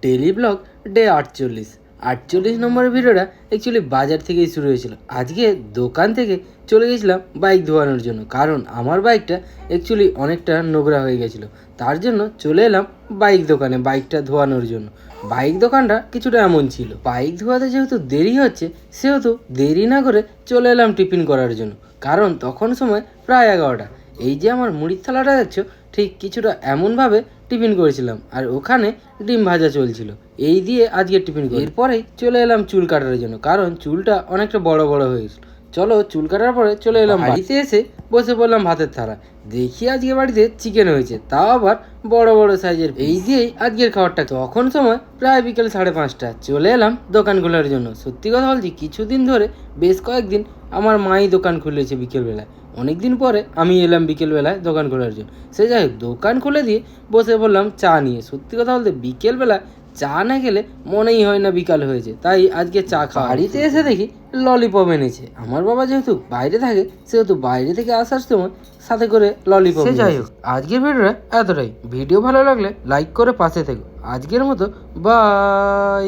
Daily blog day 48 নম্বরের ভিডিওটা actually বাজার থেকেই শুরু হয়েছিল। আজকে দোকান থেকে চলে গেছিলাম বাইক ধোয়ানোর জন্য, কারণ আমার বাইকটা অ্যাকচুয়ালি অনেকটা নোংরা হয়ে গেছিলো। তার জন্য চলে এলাম বাইক দোকানে বাইকটা ধোয়ানোর জন্য। বাইক দোকানটা কিছুটা এমন ছিল, বাইক ধোয়াতে যেহেতু দেরি হচ্ছে সেহেতু দেরি না করে চলে এলাম টিফিন করার জন্য, কারণ তখন সময় প্রায় 11টা। এই যে আমার মুড়ির থালাটা দেখছো, ঠিক কিছুটা এমনভাবে টিফিন করেছিলাম, আর ওখানে ডিম ভাজা চলছিল। এই দিয়ে আজকে টিফিন করি। এরপরেই চলে এলাম চুল কাটার জন্য, কারণ চুলটা অনেকটা বড় হয়ে গেছিল। চলো চুল কাটার পরে চলে এলাম বাড়িতে, এসে বসে পড়লাম ভাতের থালা। দেখি আজকে বাড়িতে চিকেন হয়েছে, তাও আবার বড় সাইজের। এই দিয়েই আজকের খাবারটা। তখন সময় প্রায় বিকেল 5:30। চলে এলাম দোকান খোলার জন্য। সত্যি কথা বলছি, কিছুদিন ধরে বেশ কয়েকদিন আমার মাই দোকান খুলেছে বিকেলবেলায়। অনেকদিন পরে আমি এলাম বিকেলবেলায় দোকান খোলার জন্য। সে যাই হোক, দোকান খুলে দিয়ে বসে পড়লাম চা নিয়ে। সত্যি কথা বলতে বিকেলবেলা চা না খেলে মনেই হয় না বিকাল হয়েছে, তাই আজকে চা খাওয়া। বাড়িতে এসে দেখি ললিপপ এনেছে। আমার বাবা যেহেতু বাইরে থাকে সেহেতু বাইরে থেকে আসার সময় সাথে করে ললিপপ। সে যাই হোক, আজকের ভিডিওটা এতটাই। ভিডিও ভালো লাগলে লাইক করে পাশে থেকো। আজকের মতো বাই।